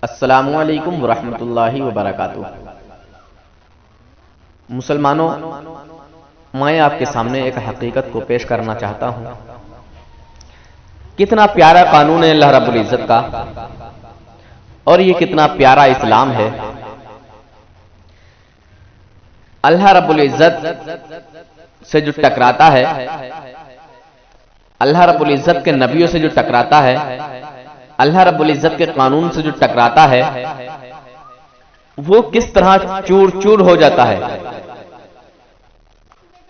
अस्सलामुअलैकुम वरहमतुल्लाहि वबरकातुह। मुसलमानों, मैं आपके सामने एक हकीकत को पेश करना चाहता हूं। कितना प्यारा कानून है अल्लाह रब्बुल इज्जत का, और ये कितना प्यारा इस्लाम है। अल्लाह रब्बुल इज्जत से जो टकराता है, अल्लाह रब्बुल इज्जत के नबियों से जो टकराता है, अल्लाह रब्बुल इज्जत के कानून से जो टकराता है, वो किस तरह चूर चूर हो जाता है,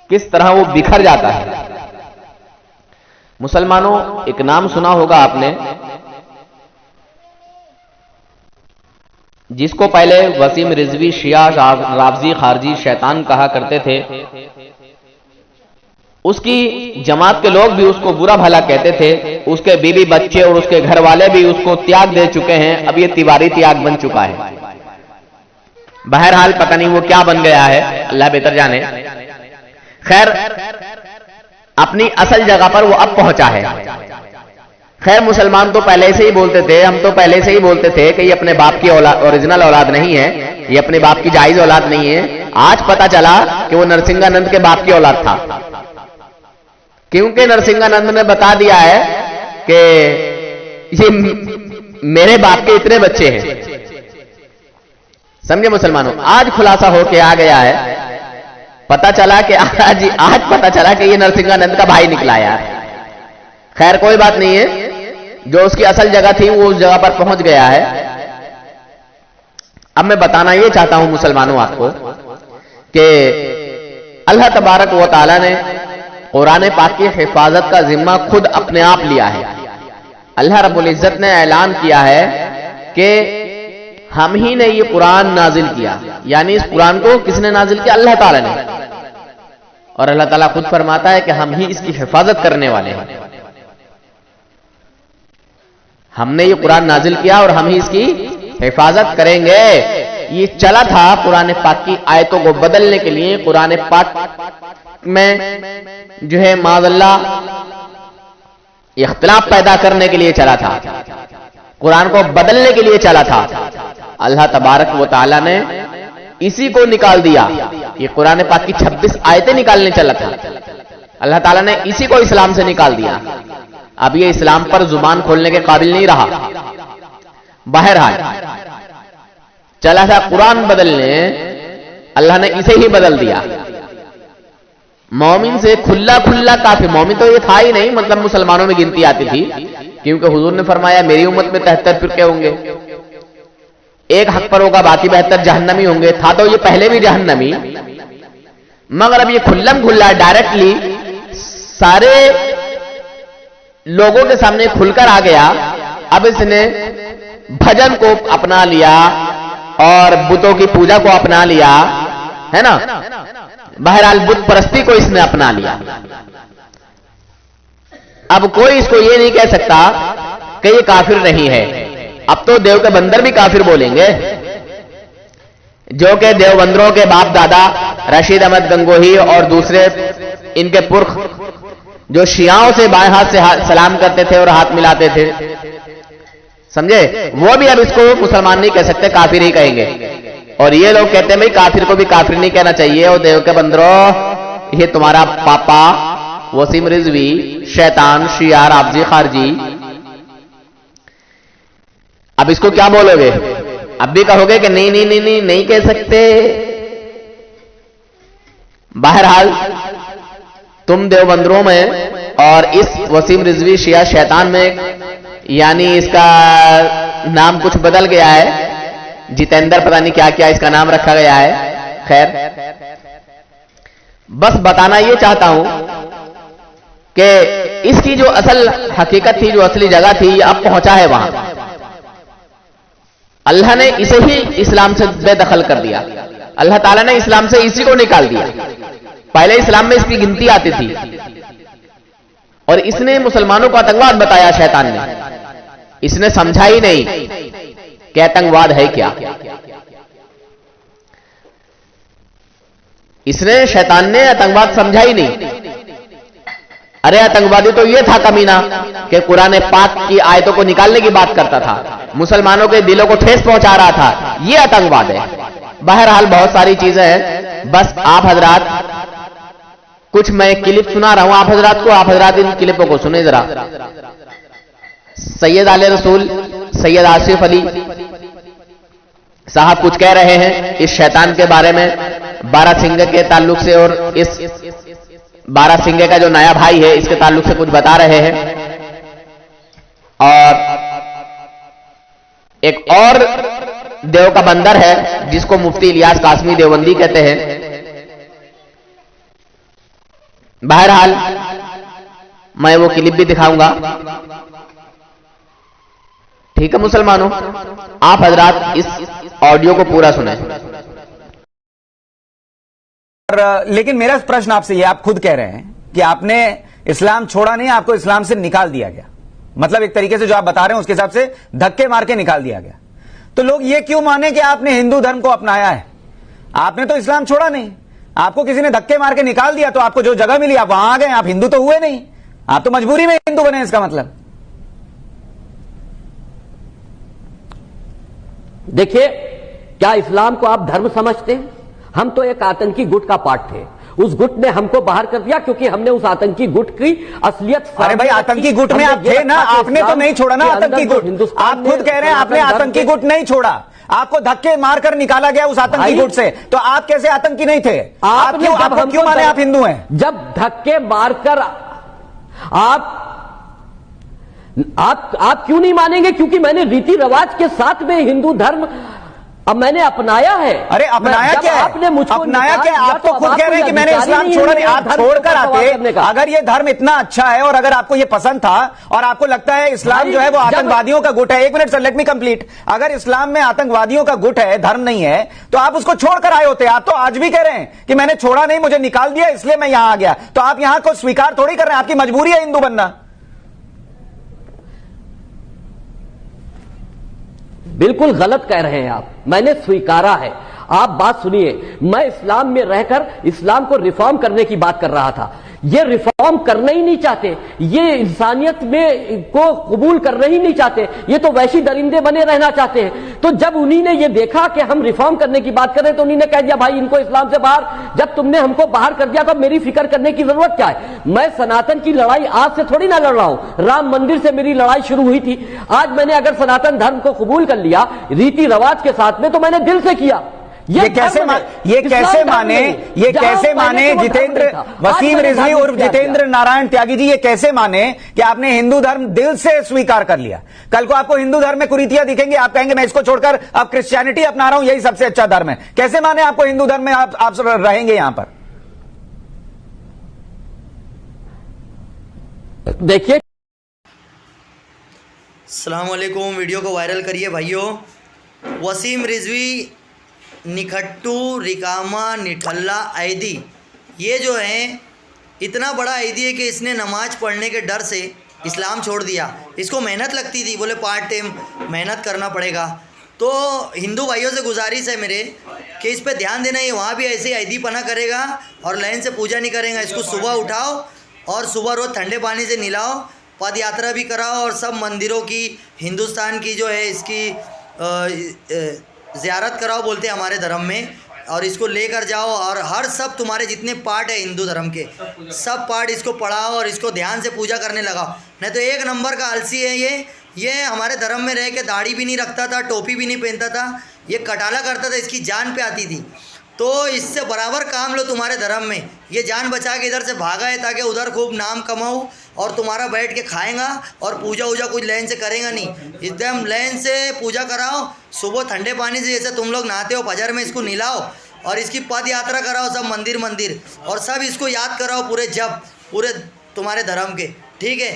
किस तरह वो बिखर जाता है। मुसलमानों, एक नाम सुना होगा आपने, जिसको पहले वसीम रिजवी शिया राफजी खारजी शैतान कहा करते थे। उसकी जमात के लोग भी उसको बुरा भला कहते थे। उसके बीवी बच्चे और उसके घर वाले भी उसको त्याग दे चुके हैं। अब ये तिवारी त्याग बन चुका है। बहरहाल पता नहीं वो क्या बन गया है, अल्लाह बेहतर जाने। खैर, अपनी असल जगह पर वो अब पहुंचा है। खैर, मुसलमान तो पहले से ही बोलते थे, हम तो पहले से ही बोलते थे कि ये अपने बाप की ओरिजिनल औलाद नहीं है, ये अपने बाप की जायज औलाद नहीं है। आज पता चला कि वो नरसिंहानंद के बाप की औलाद था, क्योंकि नरसिंहानंद ने बता दिया है कि ये मेरे बाप के इतने बच्चे हैं। समझे मुसलमानों, आज खुलासा होके आ गया है। पता चला कि आज पता चला कि ये नरसिंहानंद का भाई निकला यार। खैर, कोई बात नहीं है, जो उसकी असल जगह थी वो उस जगह पर पहुंच गया है। अब मैं बताना ये चाहता हूं मुसलमानों आपको कि अल्लाह तबारक व तआला ने कुरान पाक की हिफाजत का जिम्मा खुद अपने आप लिया है। अल्लाह रब्बुल इज्जत ने ऐलान किया है कि हम ही ने ये कुरान नाजिल किया। यानी इस कुरान को किसने नाजिल किया? अल्लाह ताला ने। और अल्लाह ताला खुद फरमाता है कि हम ही इसकी हिफाजत करने वाले हैं। हमने ये कुरान नाजिल किया और हम ही इसकी हिफाजत करेंगे। ये चला था कुरान पाक की आयतों को बदलने के लिए, कुरान पाक में जो है माज़अल्लाह इख्तिलाफ पैदा करने के लिए चला था, कुरान को बदलने के लिए चला था। अल्लाह तबारक व तआला ने इसी को निकाल दिया। ये कुरान पाक की 26 आयतें निकालने चला था, अल्लाह ताला ने इसी को इस्लाम से निकाल दिया। अब ये इस्लाम पर जुबान खोलने के काबिल नहीं रहा। बहरहाल चला था कुरान बदलने, अल्लाह ने इसे ही बदल दिया। मोमिन से खुल्ला खुल्ला काफिर, मोमिन तो ये था ही नहीं, मतलब मुसलमानों में गिनती आती थी, क्योंकि हुजूर ने फरमाया मेरी उम्मत में 73 फिरके होंगे, एक हक पर होगा, बाकी 72 जहन्नमी होंगे। था तो ये पहले भी जहन्नमी, मगर अब ये खुल्लम खुल्ला डायरेक्टली सारे लोगों के सामने खुलकर आ गया। अब इसने भजन को अपना लिया और बुतों की पूजा को अपना लिया, है ना। बहरहाल बुत परस्ती को इसने अपना लिया। अब कोई इसको ये नहीं कह सकता कि ये काफिर नहीं है। अब तो देव के बंदर भी काफिर बोलेंगे, जो कि देवबंदरों के बाप दादा रशीद अहमद गंगोही और दूसरे इनके पुरख जो शियाओं से बाएं हाथ से सलाम करते थे और हाथ मिलाते थे, समझे, वो भी अब इसको मुसलमान नहीं कह सकते, काफिर ही कहेंगे। और ये लोग कहते हैं भाई काफिर को भी काफिर नहीं कहना चाहिए। और देव के बंदरों, ये तुम्हारा पापा वसीम रिजवी शैतान शिया राफजी खारजी, अब इसको क्या बोलोगे? अब भी कहोगे कि नहीं नहीं नहीं नहीं नहीं कह सकते। बहरहाल तुम देवबंदरों में और इस वसीम रिजवी शिया शैतान में, यानी इसका नाम कुछ बदल गया है, जितेंद्र पता नहीं क्या क्या इसका नाम रखा गया है। खैर, बस बताना यह चाहता हूं कि इसकी जो असल हकीकत थी, जो असली जगह थी, अब पहुंचा है वहां। अल्लाह ने इसे ही इस्लाम से बेदखल कर दिया। अल्लाह ताला ने इस्लाम से इसी को निकाल दिया। पहले इस्लाम में इसकी गिनती आती थी और इसने मुसलमानों को आतंकवाद बताया। शैतान ने, इसने समझा ही नहीं कि आतंकवाद है क्या। शैतान ने आतंकवाद समझा ही नहीं। अरे आतंकवादी तो ये था कमीना कि कुरान पाक की आयतों को निकालने की बात करता था, मुसलमानों के दिलों को ठेस पहुंचा रहा था, ये आतंकवाद है। बहरहाल बहुत सारी चीजें हैं, बस आप हजरात कुछ मैं क्लिप सुना रहा हूं आप हजरात को, आप हजरात इन क्लिपों को सुने जरा। सैयद आले रसूल सैयद आसिफ अली साहब कुछ कह रहे हैं इस शैतान के बारे में, बारासिंगे के ताल्लुक से, और इस बारासिंगे का जो नया भाई है इसके ताल्लुक से कुछ बता रहे हैं। और एक और देव का बंदर है जिसको मुफ्ती इलियास कासमी देवबंदी कहते हैं। बहरहाल मैं वो क्लिप भी दिखाऊंगा। ठीक है मुसलमानों, आप हजरात इस ऑडियो को पूरा सुने। लेकिन मेरा प्रश्न आपसे ये, आप खुद कह रहे हैं कि आपने इस्लाम छोड़ा नहीं, आपको इस्लाम से निकाल दिया गया, मतलब एक तरीके से जो आप बता रहे हैं उसके हिसाब से धक्के मार के निकाल दिया गया। तो लोग ये क्यों माने कि आपने हिंदू धर्म को अपनाया है? आपने तो इस्लाम छोड़ा नहीं, आपको किसी ने धक्के मार के निकाल दिया, तो आपको जो जगह मिली आप वहां आ गए, आप हिंदू तो हुए नहीं, आप तो मजबूरी में हिंदू बने, इसका मतलब। देखिए, क्या इस्लाम को आप धर्म समझते हैं? हम तो एक आतंकी गुट का पार्ट थे, उस गुट ने हमको बाहर कर दिया क्योंकि हमने उस आतंकी गुट की असलियत। अरे भाई, आतंकी गुट में आप थे ना, आपने तो नहीं छोड़ा ना आतंकी गुट। आप खुद कह रहे हैं आपने आतंकी गुट नहीं छोड़ा, आपको धक्के मारकर निकाला गया उस आतंकी गुट से, तो आप कैसे आतंकी नहीं थे? आप क्यों माने आप हिंदू हैं? जब धक्के मारकर आप क्यों नहीं मानेंगे? क्योंकि मैंने रीति रिवाज के साथ में हिंदू धर्म अब मैंने अपनाया है। अरे अपनाया क्या है? आपने मुझको अपनाया क्या? आप तो खुद कह रहे हैं कि मैंने इस्लाम छोड़ा नहीं, आप छोड़कर आते। अगर ये धर्म इतना अच्छा है और अगर आपको ये पसंद था और आपको लगता है इस्लाम जो है वो आतंकवादियों का गुट है, एक minute sir, let me complete. अगर इस्लाम में आतंकवादियों का गुट है, धर्म नहीं है, तो आप उसको छोड़कर आए होते। आप तो आज भी कह रहे हैं कि मैंने छोड़ा नहीं, मुझे निकाल दिया इसलिए मैं यहां आ गया। तो आप यहां को स्वीकार थोड़ी कर रहे हैं, आपकी मजबूरी है हिंदू बनना। बिल्कुल गलत कह रहे हैं आप, मैंने स्वीकारा है। आप बात सुनिए, मैं इस्लाम में रहकर इस्लाम को रिफॉर्म करने की बात कर रहा था। ये रिफॉर्म करना ही नहीं चाहते, ये इंसानियत में को कबूल करना ही नहीं चाहते, ये तो वैसी दरिंदे बने रहना चाहते हैं। तो जब उन्हीं ने ये देखा कि हम रिफॉर्म करने की बात कर रहे हैं तो उन्हीं ने कह दिया भाई इनको इस्लाम से बाहर। जब तुमने हमको बाहर कर दिया तो मेरी फिक्र करने की जरूरत क्या है? मैं सनातन की लड़ाई आज से थोड़ी ना लड़ रहा हूं, राम मंदिर से मेरी लड़ाई शुरू हुई थी। आज मैंने अगर सनातन धर्म को कबूल कर लिया रीति रिवाज के साथ में, तो मैंने दिल से किया। ये कैसे माने जितेंद्र वसीम रिजवी और जितेंद्र नारायण त्यागी जी, ये कैसे माने कि आपने हिंदू धर्म दिल से स्वीकार कर लिया? कल को आपको हिंदू धर्म में कुरीतियां दिखेंगी, आप कहेंगे मैं इसको छोड़कर अब क्रिश्चियनिटी अपना रहा हूं, यही सबसे अच्छा धर्म है। कैसे माने आपको हिंदू धर्म में आप सब रहेंगे यहां पर? देखिए, अस्सलाम वालेकुम, वीडियो को वायरल करिए भाइयों। वसीम रिजवी निखट्टू रिकामा निठल्ला ऐदी, ये जो है इतना बड़ा ऐदी है कि इसने नमाज पढ़ने के डर से इस्लाम छोड़ दिया। इसको मेहनत लगती थी, बोले पार्ट टाइम मेहनत करना पड़ेगा। तो हिंदू भाइयों से गुजारिश है मेरे कि इस पे ध्यान देना, ये वहाँ भी ऐसे ही ऐदी पना करेगा और लाइन से पूजा नहीं करेगा। इसको सुबह उठाओ और सुबह रोज़ ठंडे पानी से नहलाओ, पद यात्रा भी कराओ और सब मंदिरों की, हिंदुस्तान की जो है इसकी ज़ियारत कराओ बोलते हैं हमारे धर्म में, और इसको लेकर जाओ और हर सब तुम्हारे जितने पार्ट है हिंदू धर्म के सब पार्ट इसको पढ़ाओ और इसको ध्यान से पूजा करने लगाओ। नहीं तो एक नंबर का आलसी है ये हमारे धर्म में रह के दाढ़ी भी नहीं रखता था, टोपी भी नहीं पहनता था, ये कटाला करता था, इसकी जान पे आती थी। तो इससे बराबर काम लो तुम्हारे धर्म में। ये जान बचा के इधर से भागा है ताकि उधर खूब नाम कमाऊँ और तुम्हारा बैठ के खाएगा और पूजा वूजा कुछ लाइन से करेगा नहीं। एकदम लाइन से पूजा कराओ, सुबह ठंडे पानी से जैसे तुम लोग नहाते हो फजर में इसको नहलाओ और इसकी पद यात्रा कराओ सब मंदिर मंदिर, और सब इसको याद कराओ पूरे जब पूरे तुम्हारे धर्म के, ठीक है।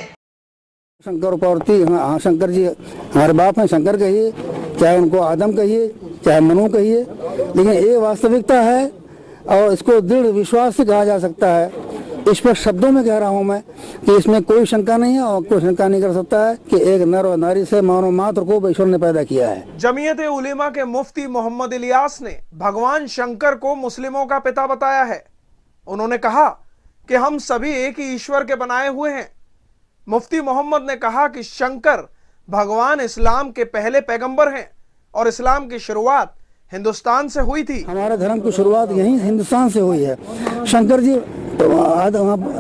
शंकर पार्वती, हाँ शंकर जी हमारे बाप हैं, शंकर कहिए, चाहे उनको आदम कहिए, चाहे मनु कहिए, लेकिन ये वास्तविकता है और इसको दृढ़ विश्वास से कहा जा सकता है। इस पर शब्दों में कह रहा हूँ मैं कि इसमें कोई शंका नहीं है और कोई शंका नहीं कर सकता है कि एक नर और नारी से मानव मात्र को ईश्वर ने पैदा किया है। जमीयत उलेमा के मुफ्ती मोहम्मद इलियास ने भगवान शंकर को मुस्लिमों का पिता बताया है। उन्होंने कहा कि हम सभी एक ही ईश्वर के बनाए हुए हैं। मुफ्ती मोहम्मद ने कहा कि शंकर भगवान इस्लाम के पहले पैगंबर हैं और इस्लाम की शुरुआत हिंदुस्तान से हुई थी। हमारे धर्म की शुरुआत यहीं हिंदुस्तान से हुई है। शंकर जी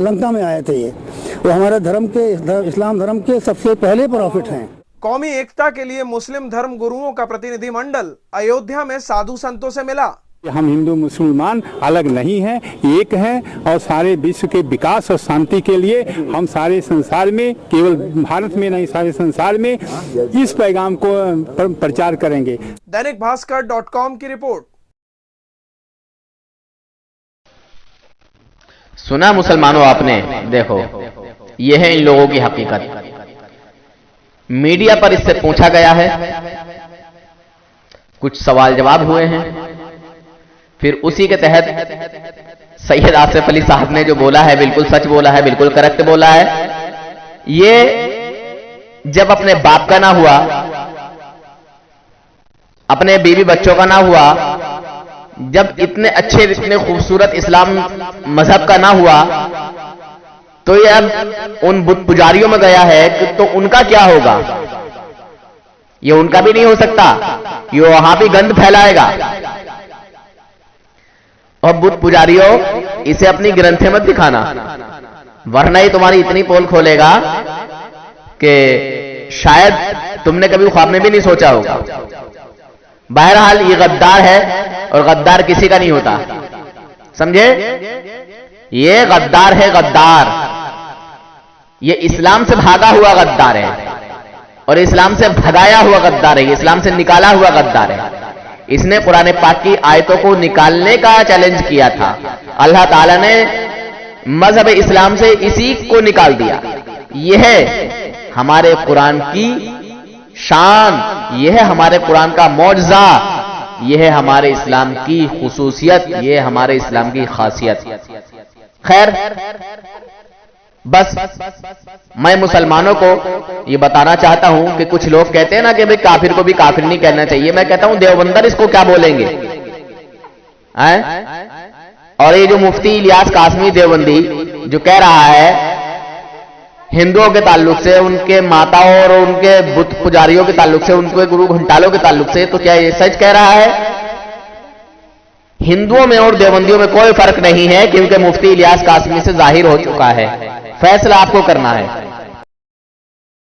लंका में आए थे। ये वो हमारे धर्म के, इस्लाम धर्म के सबसे पहले प्रॉफिट हैं। कौमी एकता के लिए मुस्लिम धर्म गुरुओं का प्रतिनिधिमंडल अयोध्या में साधु संतों से मिला। हम हिंदू मुसलमान अलग नहीं हैं, एक हैं और सारे विश्व के विकास और शांति के लिए हम सारे संसार में, केवल भारत में नहीं सारे संसार में इस पैगाम को प्रचार करेंगे। दैनिक भास्कर.com की रिपोर्ट। सुना मुसलमानों आपने? देखो यह है इन लोगों की हकीकत। मीडिया पर इससे पूछा गया है, कुछ सवाल जवाब हुए हैं, फिर उसी के तहत सैयद आसिफ अली साहब ने जो बोला है बिल्कुल सच बोला है, बिल्कुल करेक्ट बोला है। ये जब अपने बाप का ना हुआ, अपने बीवी बच्चों का ना हुआ, जब इतने अच्छे इतने खूबसूरत इस्लाम मजहब का ना हुआ, तो ये अब उन बुत पुजारियों में गया है तो उनका क्या होगा? ये उनका भी नहीं हो सकता, ये वहां भी गंद फैलाएगा। और बुत पुजारियों, इसे अपनी ग्रंथें मत दिखाना, वरना ही तुम्हारी इतनी पोल खोलेगा कि शायद तुमने कभी ख्वाब में भी नहीं सोचा होगा। बहरहाल ये गद्दार है और गद्दार किसी का नहीं होता, समझे? ये गद्दार है, गद्दार। ये इस्लाम से भागा हुआ गद्दार है और इस्लाम से भगाया हुआ गद्दार है, इस्लाम से निकाला हुआ गद्दार है। इसने कुरान पाक की आयतों को निकालने का चैलेंज किया था। अल्लाह ताला ने मजहब इस्लाम से इसी को निकाल दिया। यह है हमारे कुरान की शान, यह है हमारे कुरान का मौजज़ा, यह है हमारे इस्लाम की खुसूसियत, यह है हमारे इस्लाम की खासियत। खैर, बस मैं मुसलमानों को ये बताना चाहता हूं कि कुछ लोग कहते हैं ना कि भाई काफिर को भी काफिर नहीं कहना चाहिए। मैं कहता हूं देवबंदर इसको क्या बोलेंगे? और ये जो मुफ्ती इलियास कासमी देवबंदी जो कह रहा है हिंदुओं के ताल्लुक से, उनके माताओं और उनके बुत पुजारियों के ताल्लुक से, उनके गुरु घंटालों के ताल्लुक से, तो क्या ये सच कह रहा है? हिंदुओं में और देवबंदियों में कोई फर्क नहीं है, क्योंकि मुफ्ती इलियास कासमी से जाहिर हो चुका है। फैसला आपको करना है।